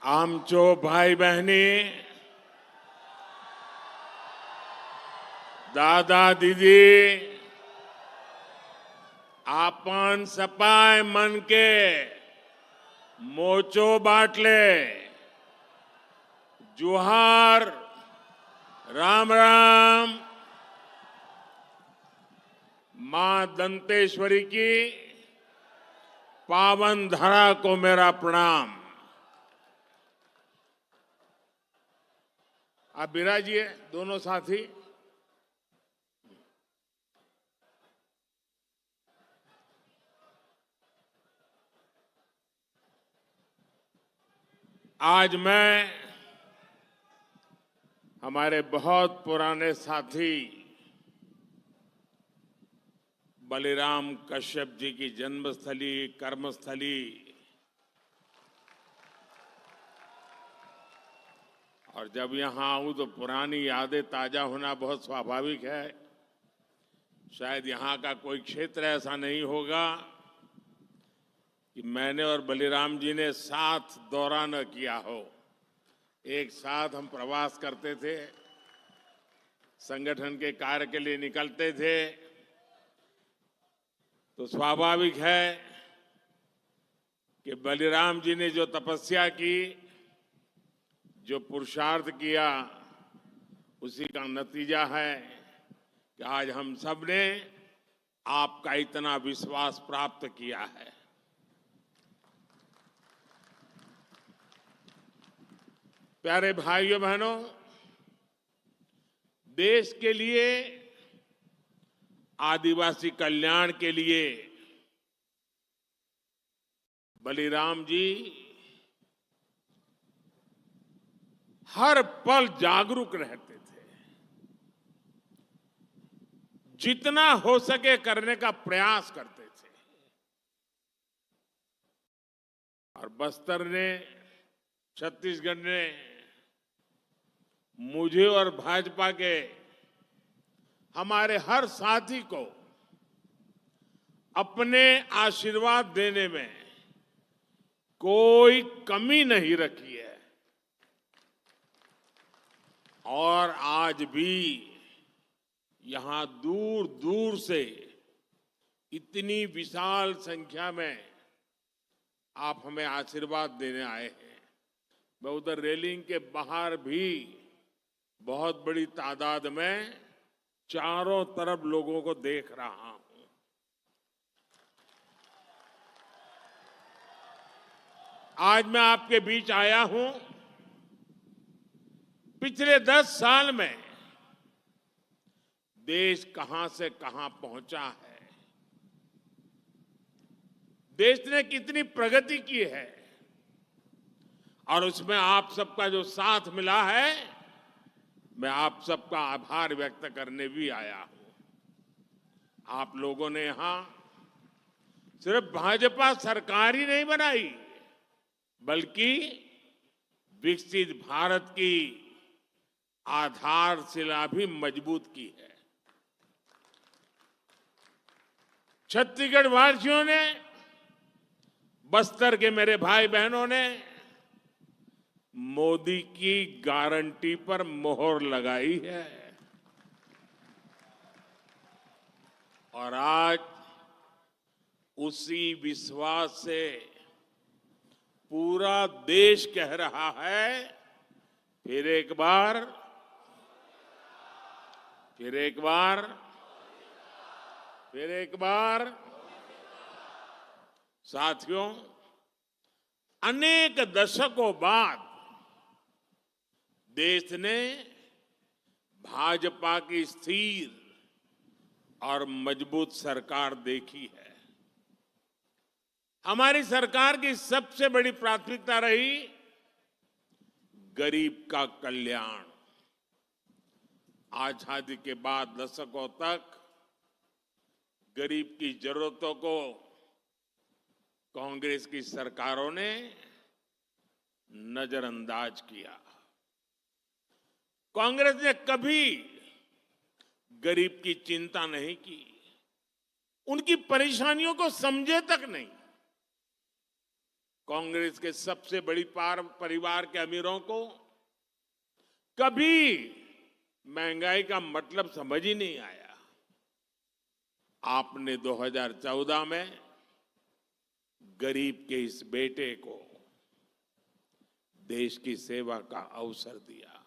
आमचो भाई बहनी, दादा दीदी, आपन सपाय मन के मोचो बाटले, जुहार, राम राम। मां दंतेश्वरी की पावन धरा को मेरा प्रणाम। आप विराजिए दोनों साथी। आज मैं हमारे बहुत पुराने साथी बलिराम कश्यप जी की जन्मस्थली, कर्मस्थली और जब यहां आऊं तो पुरानी यादें ताजा होना बहुत स्वाभाविक है। शायद यहां का कोई क्षेत्र ऐसा नहीं होगा कि मैंने और बलिराम जी ने साथ दौरा न किया हो। एक साथ हम प्रवास करते थे, संगठन के कार्य के लिए निकलते थे, तो स्वाभाविक है कि बलिराम जी ने जो तपस्या की, जो पुरुषार्थ किया, उसी का नतीजा है कि आज हम सब ने आपका इतना विश्वास प्राप्त किया है। प्यारे भाइयों बहनों, देश के लिए, आदिवासी कल्याण के लिए बलिराम जी हर पल जागरूक रहते थे। जितना हो सके करने का प्रयास करते थे। और बस्तर ने, छत्तीसगढ़ ने मुझे और भाजपा के हमारे हर साथी को अपने आशीर्वाद देने में कोई कमी नहीं रखी है। और आज भी यहां दूर दूर से इतनी विशाल संख्या में आप हमें आशीर्वाद देने आए हैं। मैं उधर रेलिंग के बाहर भी बहुत बड़ी तादाद में चारों तरफ लोगों को देख रहा हूं। आज मैं आपके बीच आया हूं। पिछले 10 साल में देश कहां से कहां पहुंचा है, देश ने कितनी प्रगति की है, और उसमें आप सबका जो साथ मिला है, मैं आप सबका आभार व्यक्त करने भी आया हूं। आप लोगों ने यहां सिर्फ भाजपा सरकार ही नहीं बनाई, बल्कि विकसित भारत की आधारशिला भी मजबूत की है। छत्तीसगढ़ वासियों ने, बस्तर के मेरे भाई बहनों ने मोदी की गारंटी पर मोहर लगाई है। और आज उसी विश्वास से पूरा देश कह रहा है, फिर एक बार, फिर एक बार, फिर एक बार। साथियों, अनेक दशकों बाद देश ने भाजपा की स्थिर और मजबूत सरकार देखी है। हमारी सरकार की सबसे बड़ी प्राथमिकता रही गरीब का कल्याण। आजादी के बाद दशकों तक गरीब की जरूरतों को कांग्रेस की सरकारों ने नजरअंदाज किया। कांग्रेस ने कभी गरीब की चिंता नहीं की, उनकी परेशानियों को समझे तक नहीं। कांग्रेस के सबसे बड़ी परिवार के अमीरों को कभी महंगाई का मतलब समझ ही नहीं आया। आपने 2014 में गरीब के इस बेटे को देश की सेवा का अवसर दिया।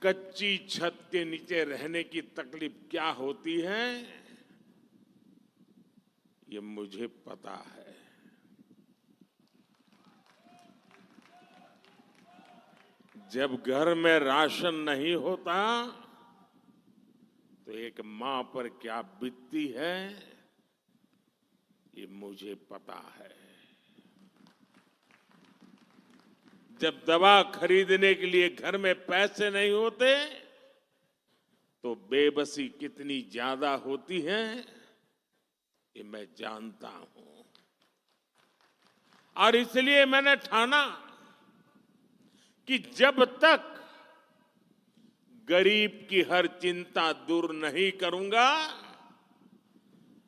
कच्ची छत के नीचे रहने की तकलीफ क्या होती है, ये मुझे पता है। जब घर में राशन नहीं होता तो एक मां पर क्या बीतती है, ये मुझे पता है। जब दवा खरीदने के लिए घर में पैसे नहीं होते तो बेबसी कितनी ज्यादा होती है, ये मैं जानता हूं। और इसलिए मैंने ठाना कि जब तक गरीब की हर चिंता दूर नहीं करूंगा,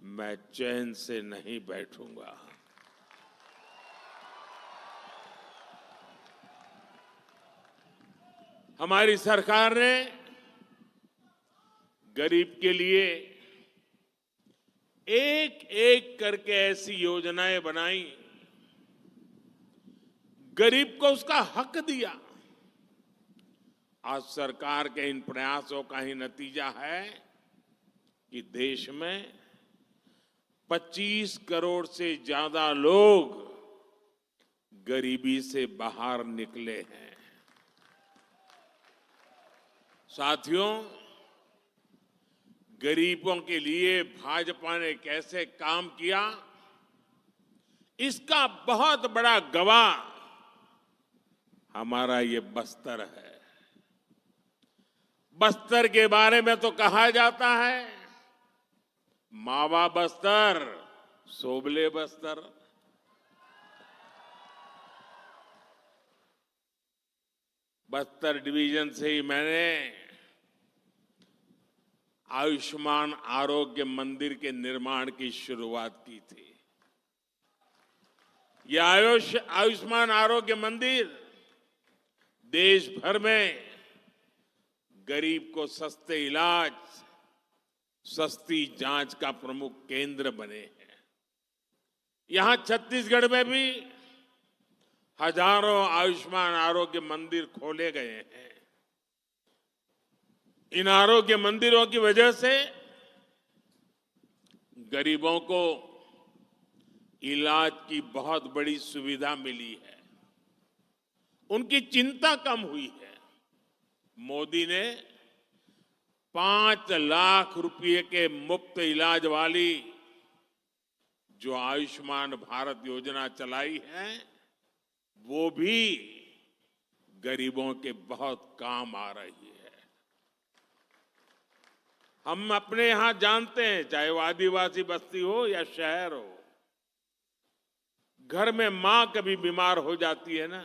मैं चैन से नहीं बैठूंगा। हमारी सरकार ने गरीब के लिए एक एक करके ऐसी योजनाएं बनाई, गरीब को उसका हक दिया। आज सरकार के इन प्रयासों का ही नतीजा है कि देश में 25 करोड़ से ज्यादा लोग गरीबी से बाहर निकले हैं। साथियों, गरीबों के लिए भाजपा ने कैसे काम किया, इसका बहुत बड़ा गवाह हमारा ये बस्तर है। बस्तर के बारे में तो कहा जाता है, मावा बस्तर सोबले बस्तर। बस्तर डिवीजन से ही मैंने आयुष्मान आरोग्य मंदिर के निर्माण की शुरुआत की थी। यह आयुष्मान आरोग्य मंदिर देश भर में गरीब को सस्ते इलाज, सस्ती जांच का प्रमुख केंद्र बने हैं। यहां छत्तीसगढ़ में भी हजारों आयुष्मान आरोग्य मंदिर खोले गए हैं। इन आरोग्य मंदिरों की वजह से गरीबों को इलाज की बहुत बड़ी सुविधा मिली है, उनकी चिंता कम हुई है। मोदी ने 5 लाख रुपए के मुफ्त इलाज वाली जो आयुष्मान भारत योजना चलाई है, वो भी गरीबों के बहुत काम आ रही है। हम अपने यहां जानते हैं, चाहे वो आदिवासी बस्ती हो या शहर हो, घर में मां कभी बीमार हो जाती है ना,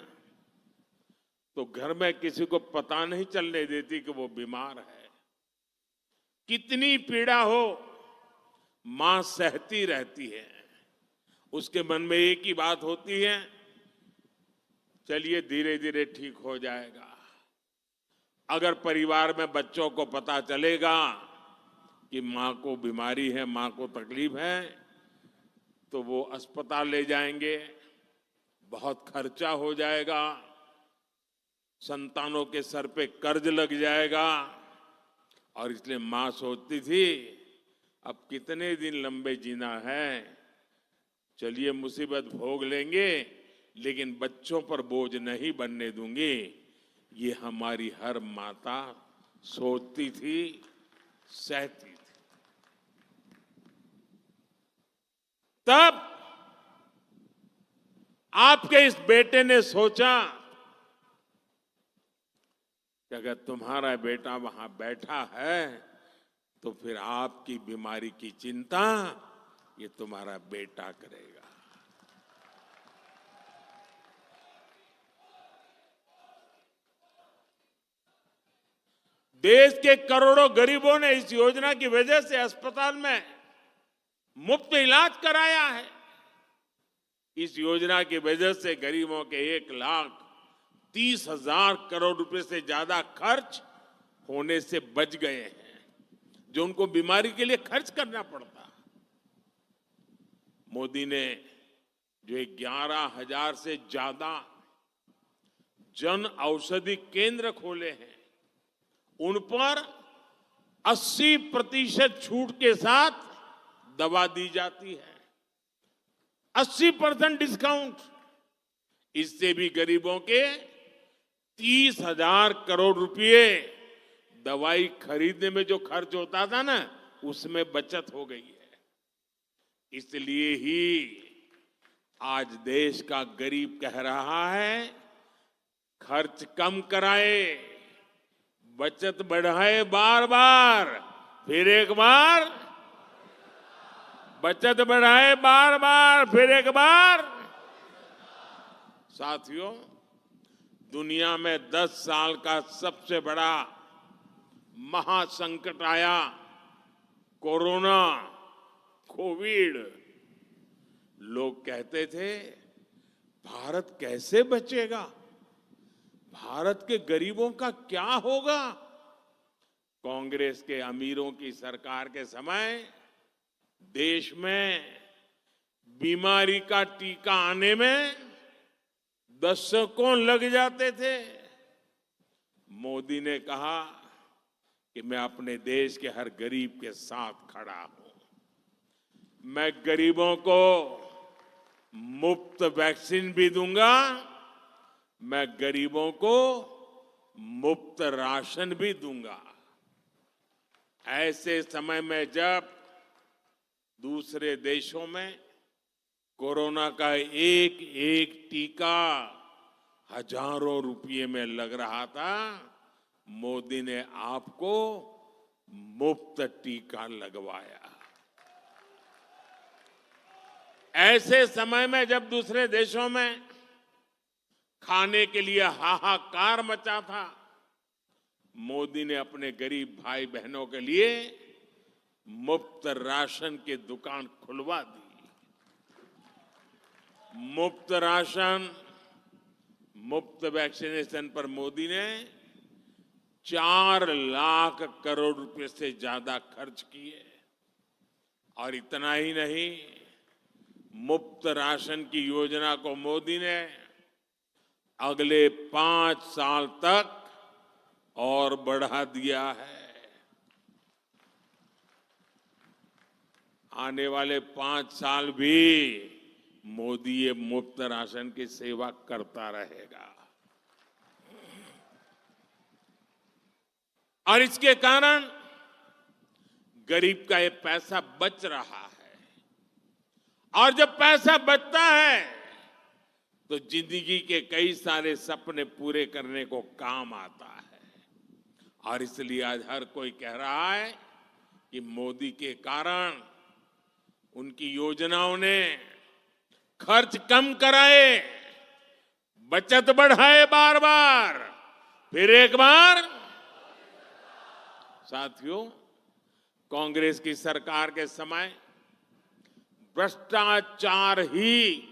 तो घर में किसी को पता नहीं चलने देती कि वो बीमार है। कितनी पीड़ा हो, मां सहती रहती है। उसके मन में एक ही बात होती है, चलिए धीरे धीरे ठीक हो जाएगा। अगर परिवार में बच्चों को पता चलेगा कि मां को बीमारी है, मां को तकलीफ है, तो वो अस्पताल ले जाएंगे, बहुत खर्चा हो जाएगा, संतानों के सर पे कर्ज लग जाएगा। और इसलिए मां सोचती थी, अब कितने दिन लंबे जीना है, चलिए मुसीबत भोग लेंगे, लेकिन बच्चों पर बोझ नहीं बनने दूंगी। ये हमारी हर माता सोचती थी, सहती थी। तब आपके इस बेटे ने सोचा कि अगर तुम्हारा बेटा वहां बैठा है तो फिर आपकी बीमारी की चिंता ये तुम्हारा बेटा करेगा। देश के करोड़ों गरीबों ने इस योजना की वजह से अस्पताल में मुफ्त इलाज कराया है। इस योजना की वजह से गरीबों के 1,30,000 करोड़ रुपए से ज्यादा खर्च होने से बच गए हैं, जो उनको बीमारी के लिए खर्च करना पड़ता। मोदी ने जो 11,000 से ज्यादा जन औषधि केंद्र खोले हैं, उन पर 80% छूट के साथ दवा दी जाती है। 80% डिस्काउंट। इससे भी गरीबों के 30,000 करोड़ रुपए दवाई खरीदने में जो खर्च होता था ना, उसमें बचत हो गई है। इसलिए ही आज देश का गरीब कह रहा है, खर्च कम कराए, बचत बढ़ाए, बार बार, फिर एक बार, बचत बढ़ाए बार बार, फिर एक बार। साथियों, दुनिया में 10 साल का सबसे बड़ा महासंकट आया, कोरोना, कोविड। लोग कहते थे, भारत कैसे बचेगा, भारत के गरीबों का क्या होगा। कांग्रेस के अमीरों की सरकार के समय देश में बीमारी का टीका आने में दशकों लग जाते थे। मोदी ने कहा कि मैं अपने देश के हर गरीब के साथ खड़ा हूं। मैं गरीबों को मुफ्त वैक्सीन भी दूंगा, मैं गरीबों को मुफ्त राशन भी दूंगा। ऐसे समय में जब दूसरे देशों में कोरोना का एक एक टीका हजारों रुपये में लग रहा था, मोदी ने आपको मुफ्त टीका लगवाया। ऐसे समय में जब दूसरे देशों में खाने के लिए हाहाकार मचा था, मोदी ने अपने गरीब भाई बहनों के लिए मुफ्त राशन की दुकान खुलवा दी। मुफ्त राशन, मुफ्त वैक्सीनेशन पर मोदी ने 4 लाख करोड़ रुपए से ज्यादा खर्च किए। और इतना ही नहीं, मुफ्त राशन की योजना को मोदी ने अगले 5 साल तक और बढ़ा दिया है। आने वाले 5 साल भी मोदी ये मुफ्त राशन की सेवा करता रहेगा। और इसके कारण गरीब का ये पैसा बच रहा है। और जब पैसा बचता है तो जिंदगी के कई सारे सपने पूरे करने को काम आता है। और इसलिए आज हर कोई कह रहा है कि मोदी के कारण, उनकी योजनाओं ने खर्च कम कराए, बचत बढ़ाए बार बार, फिर एक बार। साथियों, कांग्रेस की सरकार के समय भ्रष्टाचार ही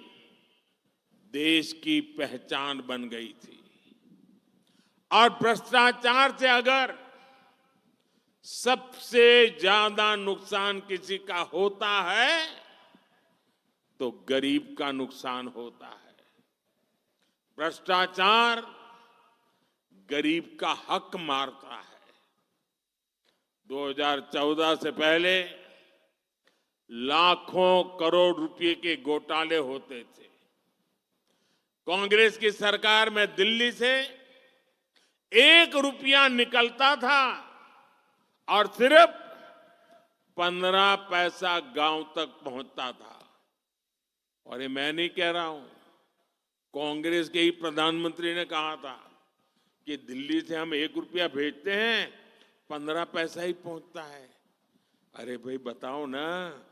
देश की पहचान बन गई थी। और भ्रष्टाचार से अगर सबसे ज्यादा नुकसान किसी का होता है तो गरीब का नुकसान होता है। भ्रष्टाचार गरीब का हक मारता है। 2014 से पहले लाखों करोड़ रुपए के घोटाले होते थे। कांग्रेस की सरकार में दिल्ली से 1 रुपया निकलता था और सिर्फ 15 पैसा गांव तक पहुंचता था। और ये मैं नहीं कह रहा हूं, कांग्रेस के ही प्रधानमंत्री ने कहा था कि दिल्ली से हम 1 रुपया भेजते हैं, 15 पैसा ही पहुंचता है। अरे भाई बताओ ना,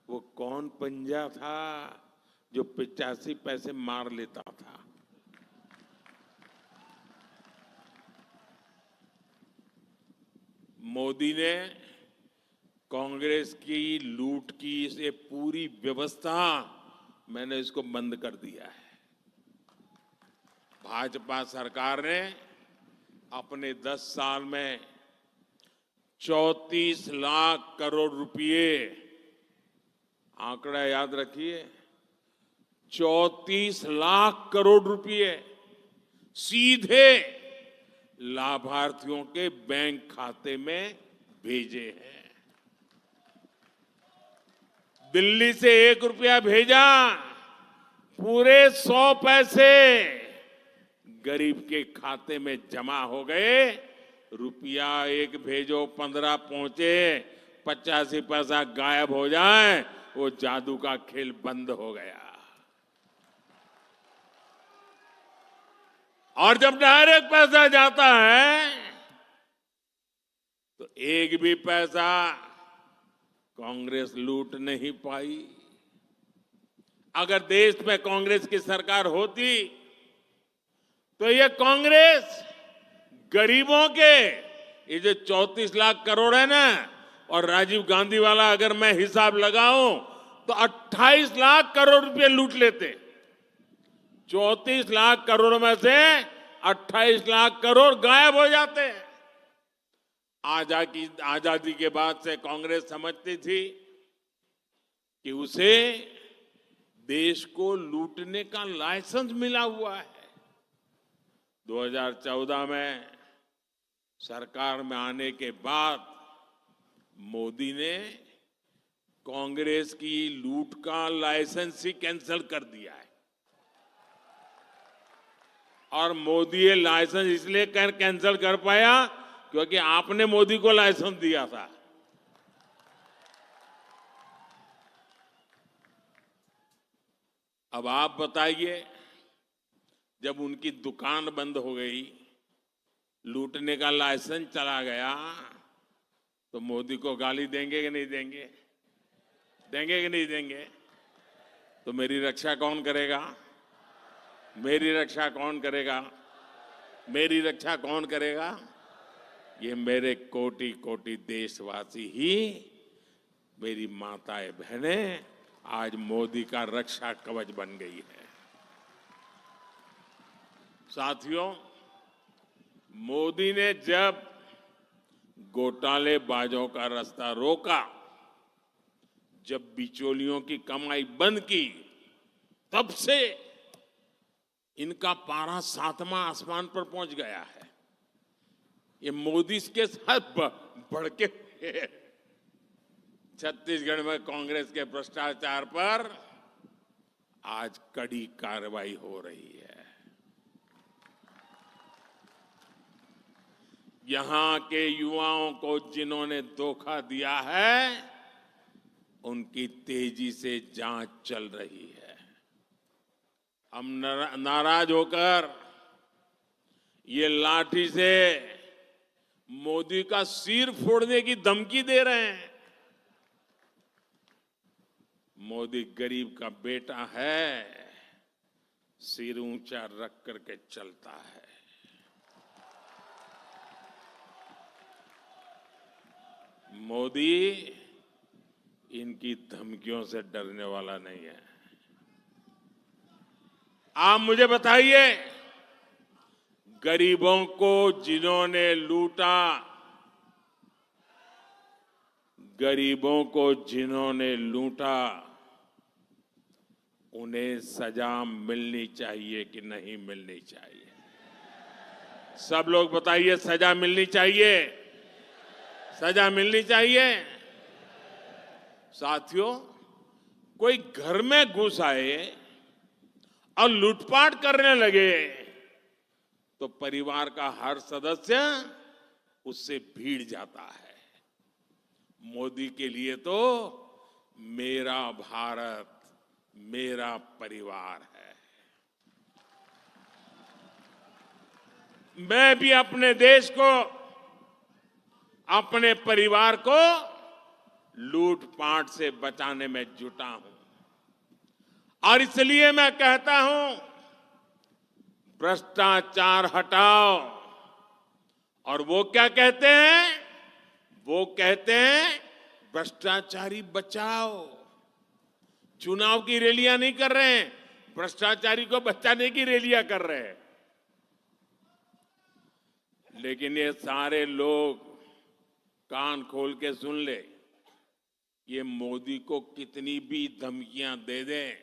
वो कौन पंजा था जो 85 पैसे मार लेता था। मोदी ने कांग्रेस की लूट की ये पूरी व्यवस्था मैंने इसको बंद कर दिया है। भाजपा सरकार ने अपने 10 साल में 34 लाख करोड़ रुपए, आंकड़ा याद रखिए, 34 लाख करोड़ रुपए सीधे लाभार्थियों के बैंक खाते में भेजे हैं। दिल्ली से 1 रुपया भेजा, पूरे 100 पैसे गरीब के खाते में जमा हो गए। रुपया 1 भेजो 15 पहुंचे, 85 पैसा गायब हो जाए, वो जादू का खेल बंद हो गया। और जब डायरेक्ट पैसा जाता है तो एक भी पैसा कांग्रेस लूट नहीं पाई। अगर देश में कांग्रेस की सरकार होती तो ये कांग्रेस गरीबों के ये जो 34 लाख करोड़ है ना, और राजीव गांधी वाला अगर मैं हिसाब लगाऊं तो 28 लाख करोड़ रुपए लूट लेते। 34 लाख करोड़ में से 28 लाख करोड़ गायब हो जाते। आजादी के बाद से कांग्रेस समझती थी कि उसे देश को लूटने का लाइसेंस मिला हुआ है। 2014 में सरकार में आने के बाद मोदी ने कांग्रेस की लूट का लाइसेंस ही कैंसिल कर दिया है। और मोदी ये लाइसेंस इसलिए कैंसिल कर पाया क्योंकि आपने मोदी को लाइसेंस दिया था। अब आप बताइए, जब उनकी दुकान बंद हो गई, लूटने का लाइसेंस चला गया, तो मोदी को गाली देंगे कि नहीं देंगे? देंगे कि नहीं देंगे? तो मेरी रक्षा कौन करेगा? मेरी रक्षा कौन करेगा? मेरी रक्षा कौन करेगा? ये मेरे कोटि कोटि देशवासी ही, मेरी माताएं बहनें आज मोदी का रक्षा कवच बन गई है। साथियों, मोदी ने जब घोटालेबाजों का रास्ता रोका, जब बिचौलियों की कमाई बंद की, तब से इनका पारा 7वां आसमान पर पहुंच गया है। ये मोदी के साथ बढ़ के छत्तीसगढ़ में कांग्रेस के भ्रष्टाचार पर आज कड़ी कार्रवाई हो रही है। यहां के युवाओं को जिन्होंने धोखा दिया है, उनकी तेजी से जांच चल रही है। हम नाराज होकर ये लाठी से मोदी का सिर फोड़ने की धमकी दे रहे हैं। मोदी गरीब का बेटा है, सिर ऊंचा रख करके चलता है। मोदी इनकी धमकियों से डरने वाला नहीं है। आप मुझे बताइए, गरीबों को जिन्होंने लूटा, गरीबों को जिन्होंने लूटा, उन्हें सजा मिलनी चाहिए कि नहीं मिलनी चाहिए? सब लोग बताइए, सजा मिलनी चाहिए? सजा मिलनी चाहिए। साथियों, कोई घर में घुस आए और लूटपाट करने लगे तो परिवार का हर सदस्य उससे भीड़ जाता है। मोदी के लिए तो मेरा भारत, मेरा परिवार है। मैं भी अपने देश को, अपने परिवार को लूटपाट से बचाने में जुटा हूं। और इसलिए मैं कहता हूं, भ्रष्टाचार हटाओ। और वो क्या कहते हैं? वो कहते हैं भ्रष्टाचारी बचाओ। चुनाव की रैलियां नहीं कर रहे हैं, भ्रष्टाचारी को बचाने की रैलियां कर रहे हैं। लेकिन ये सारे लोग कान खोल के सुन ले, ये मोदी को कितनी भी धमकियां दे दें,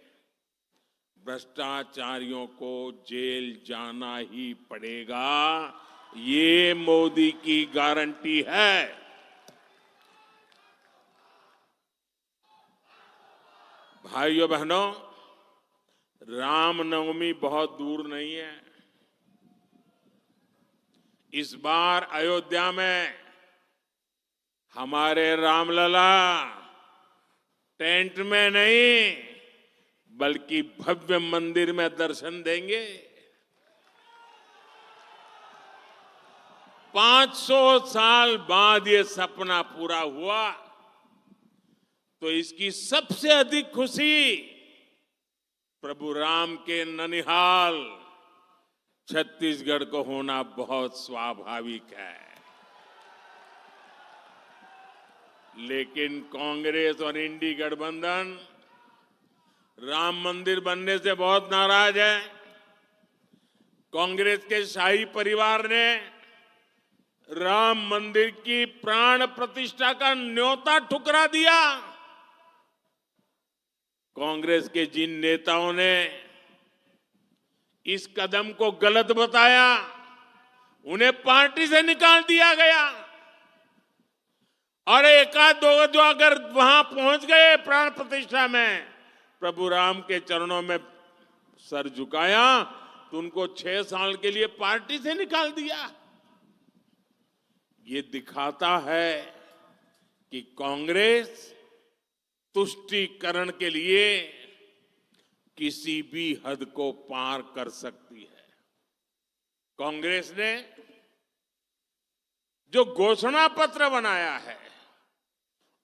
भ्रष्टाचारियों को जेल जाना ही पड़ेगा। ये मोदी की गारंटी है। भाइयों बहनों, रामनवमी बहुत दूर नहीं है। इस बार अयोध्या में हमारे रामलला टेंट में नहीं बल्कि भव्य मंदिर में दर्शन देंगे। 500 साल बाद ये सपना पूरा हुआ तो इसकी सबसे अधिक खुशी प्रभु राम के ननिहाल छत्तीसगढ़ को होना बहुत स्वाभाविक है। लेकिन कांग्रेस और इंडी गठबंधन राम मंदिर बनने से बहुत नाराज है। कांग्रेस के शाही परिवार ने राम मंदिर की प्राण प्रतिष्ठा का न्योता ठुकरा दिया। कांग्रेस के जिन नेताओं ने इस कदम को गलत बताया, उन्हें पार्टी से निकाल दिया गया। और एकाध दो जो अगर वहां पहुंच गए प्राण प्रतिष्ठा में, प्रभु राम के चरणों में सर झुकाया, तो उनको 6 साल के लिए पार्टी से निकाल दिया। ये दिखाता है कि कांग्रेस तुष्टीकरण के लिए किसी भी हद को पार कर सकती है। कांग्रेस ने जो घोषणा पत्र बनाया है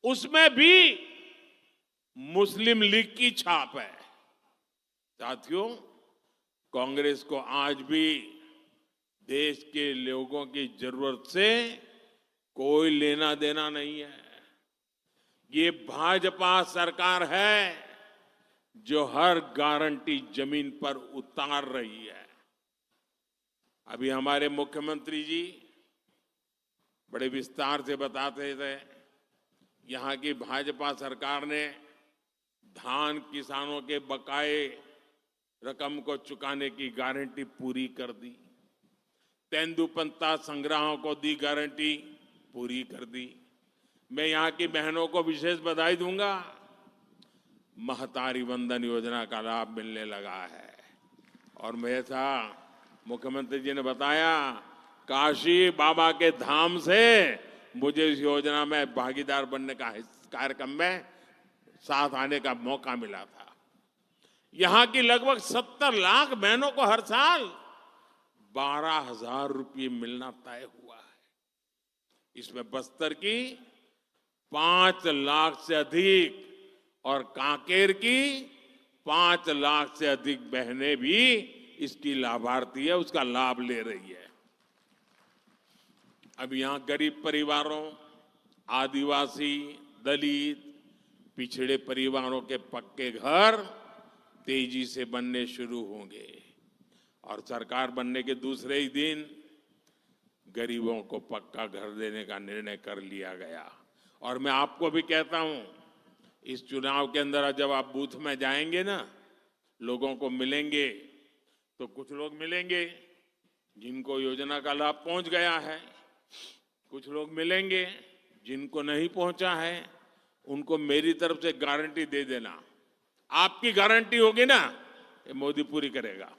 उसमें भी मुस्लिम लीग की छाप है। साथियों, कांग्रेस को आज भी देश के लोगों की जरूरत से कोई लेना देना नहीं है। ये भाजपा सरकार है जो हर गारंटी जमीन पर उतार रही है। अभी हमारे मुख्यमंत्री जी बड़े विस्तार से बताते थे, यहां की भाजपा सरकार ने धान किसानों के बकाए रकम को चुकाने की गारंटी पूरी कर दी। तेंदुपत्ता संग्राहकों को दी गारंटी पूरी कर दी। मैं यहां की बहनों को विशेष बधाई दूंगा, महतारी वंदन योजना का लाभ मिलने लगा है। और मेरा मुख्यमंत्री जी ने बताया, काशी बाबा के धाम से मुझे इस योजना में भागीदार बनने का कार्यक्रम में साथ आने का मौका मिला था। यहां की लगभग 70 लाख बहनों को हर साल 12,000 रुपये मिलना तय हुआ है। इसमें बस्तर की 5 लाख से अधिक और कांकेर की 5 लाख से अधिक बहनें भी इसकी लाभार्थी है, उसका लाभ ले रही है। अब यहां गरीब परिवारों, आदिवासी, दलित, पिछड़े परिवारों के पक्के घर तेजी से बनने शुरू होंगे और सरकार बनने के दूसरे ही दिन गरीबों को पक्का घर देने का निर्णय कर लिया गया। और मैं आपको भी कहता हूं, इस चुनाव के अंदर जब आप बूथ में जाएंगे ना, लोगों को मिलेंगे, तो कुछ लोग मिलेंगे जिनको योजना का लाभ पहुंच गया है, कुछ लोग मिलेंगे जिनको नहीं पहुंचा है। उनको मेरी तरफ से गारंटी दे देना, आपकी गारंटी होगी ना, ये मोदी पूरी करेगा।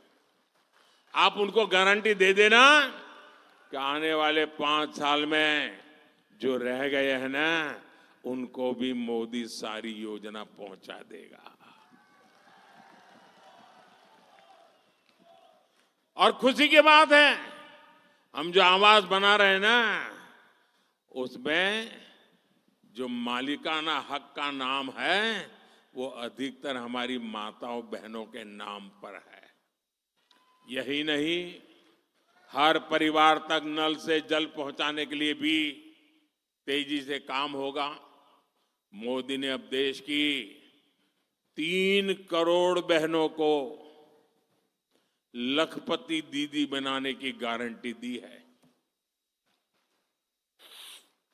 आप उनको गारंटी दे देना कि आने वाले 5 साल में जो रह गए हैं ना, उनको भी मोदी सारी योजना पहुंचा देगा। और खुशी की बात है, हम जो आवास बना रहे हैं ना, उसमें जो मालिकाना हक का नाम है वो अधिकतर हमारी माताओं बहनों के नाम पर है। यही नहीं, हर परिवार तक नल से जल पहुंचाने के लिए भी तेजी से काम होगा। मोदी ने अब देश की 3 करोड़ बहनों को लखपति दीदी बनाने की गारंटी दी है।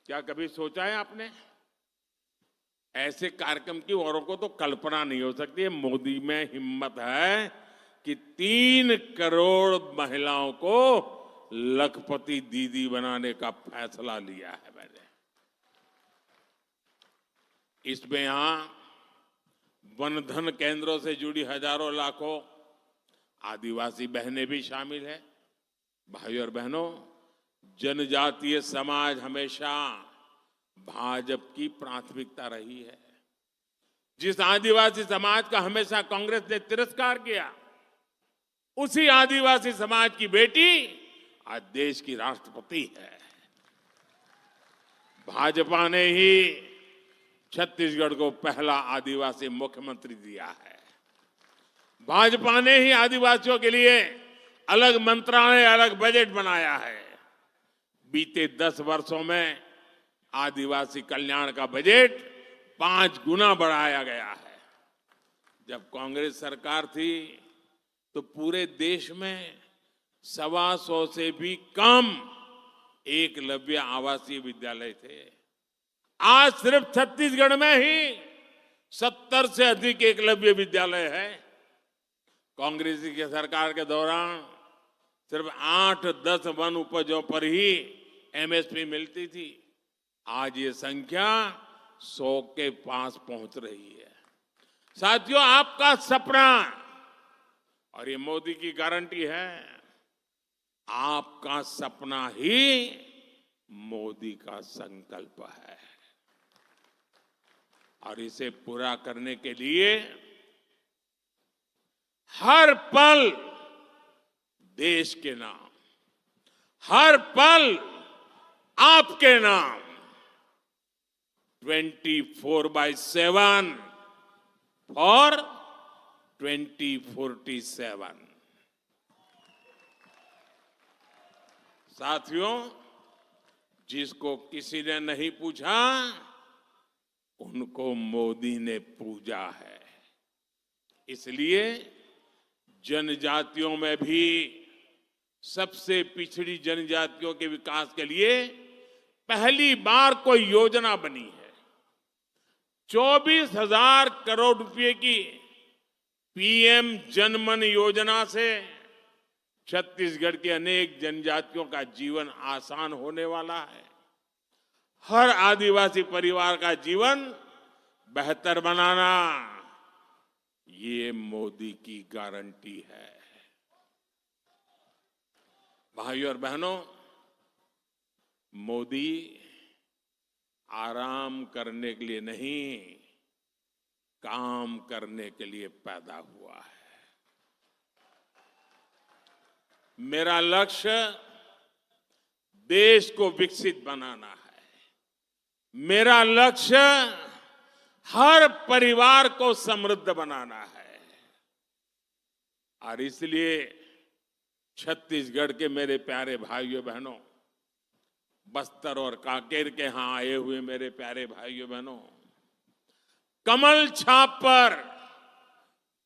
क्या कभी सोचा है आपने? ऐसे कार्यक्रम की औरों को तो कल्पना नहीं हो सकती है। मोदी में हिम्मत है कि 3 करोड़ महिलाओं को लखपति दीदी बनाने का फैसला लिया है मैंने। इसमें यहां वनधन केंद्रों से जुड़ी हजारों लाखों आदिवासी बहनें भी शामिल है। भाइयों और बहनों, जनजातीय समाज हमेशा भाजपा की प्राथमिकता रही है। जिस आदिवासी समाज का हमेशा कांग्रेस ने तिरस्कार किया, उसी आदिवासी समाज की बेटी आज देश की राष्ट्रपति है। भाजपा ने ही छत्तीसगढ़ को पहला आदिवासी मुख्यमंत्री दिया है। भाजपा ने ही आदिवासियों के लिए अलग मंत्रालय, अलग बजट बनाया है। बीते 10 वर्षों में आदिवासी कल्याण का बजट 5 गुना बढ़ाया गया है। जब कांग्रेस सरकार थी तो पूरे देश में 125 से भी कम एकलव्य आवासीय विद्यालय थे। आज सिर्फ छत्तीसगढ़ में ही 70 से अधिक एकलव्य विद्यालय है। कांग्रेस की सरकार के दौरान सिर्फ 8-10 वन उपजों पर ही एमएसपी मिलती थी। आज ये संख्या 100 के पास पहुंच रही है। साथियों, आपका सपना और ये मोदी की गारंटी है, आपका सपना ही मोदी का संकल्प है। और इसे पूरा करने के लिए हर पल देश के नाम, हर पल आपके नाम 24/7 और 2047। साथियों, जिसको किसी ने नहीं पूछा, उनको मोदी ने पूजा है। इसलिए जनजातियों में भी सबसे पिछड़ी जनजातियों के विकास के लिए पहली बार कोई योजना बनी है। 24,000 करोड़ रुपए की पीएम जनमन योजना से छत्तीसगढ़ के अनेक जनजातियों का जीवन आसान होने वाला है। हर आदिवासी परिवार का जीवन बेहतर बनाना, ये मोदी की गारंटी है। भाइयों और बहनों, मोदी आराम करने के लिए नहीं, काम करने के लिए पैदा हुआ है। मेरा लक्ष्य देश को विकसित बनाना है। मेरा लक्ष्य हर परिवार को समृद्ध बनाना है। और इसलिए छत्तीसगढ़ के मेरे प्यारे भाइयों बहनों, बस्तर और कांकेर के यहां आए हुए मेरे प्यारे भाइयों बहनों, कमल छाप पर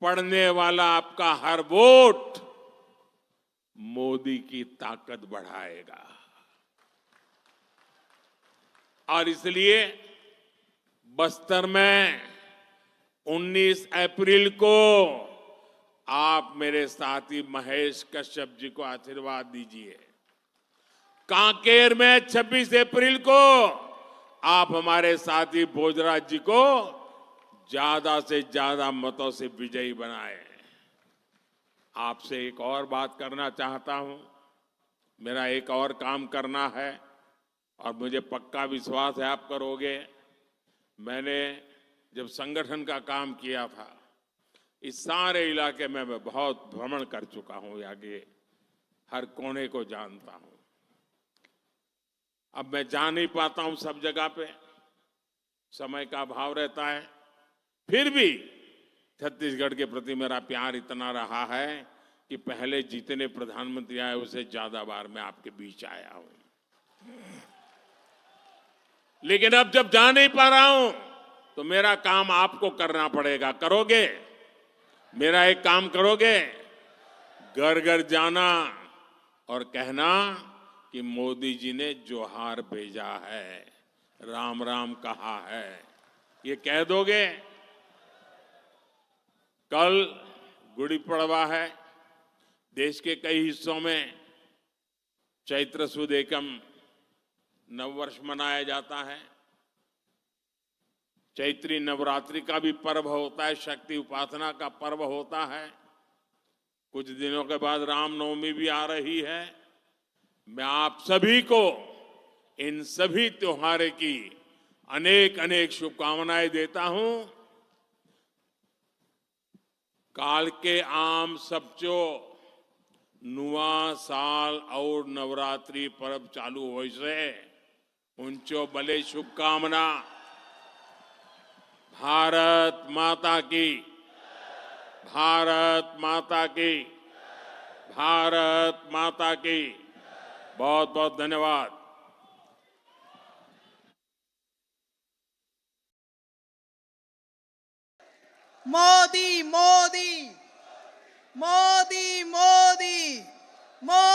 पड़ने वाला आपका हर वोट मोदी की ताकत बढ़ाएगा। और इसलिए बस्तर में 19 अप्रैल को आप मेरे साथी महेश कश्यप जी को आशीर्वाद दीजिए। कांकेर में 26 अप्रैल को आप हमारे साथी भोजराज जी को ज्यादा से ज्यादा मतों से विजयी बनाए। आपसे एक और बात करना चाहता हूं। मेरा एक और काम करना है और मुझे पक्का विश्वास है आप करोगे। मैंने जब संगठन का काम किया था, इस सारे इलाके में मैं बहुत भ्रमण कर चुका हूं, आगे हर कोने को जानता हूं। अब मैं जा नहीं पाता हूं सब जगह पे, समय का अभाव रहता है। फिर भी छत्तीसगढ़ के प्रति मेरा प्यार इतना रहा है कि पहले जितने प्रधानमंत्री आए उससे ज्यादा बार मैं आपके बीच आया हूं। लेकिन अब जब जा नहीं पा रहा हूं तो मेरा काम आपको करना पड़ेगा। करोगे? मेरा एक काम करोगे? घर घर जाना और कहना कि मोदी जी ने जोहार भेजा है, राम राम कहा है। ये कह दोगे? कल गुड़ी पड़वा है। देश के कई हिस्सों में चैत्र सुद एकम नववर्ष मनाया जाता है। चैत्री नवरात्रि का भी पर्व होता है, शक्ति उपासना का पर्व होता है। कुछ दिनों के बाद रामनवमी भी आ रही है। मैं आप सभी को इन सभी त्योहारों की अनेक अनेक शुभकामनाएं देता हूं। काल के आम सबचो नुआ साल और नवरात्रि पर्व चालू हो से उनचो भले शुभकामना। भारत माता की, भारत माता की, भारत माता की। बहुत बहुत धन्यवाद। मोदी मोदी मोदी मोदी मोदी।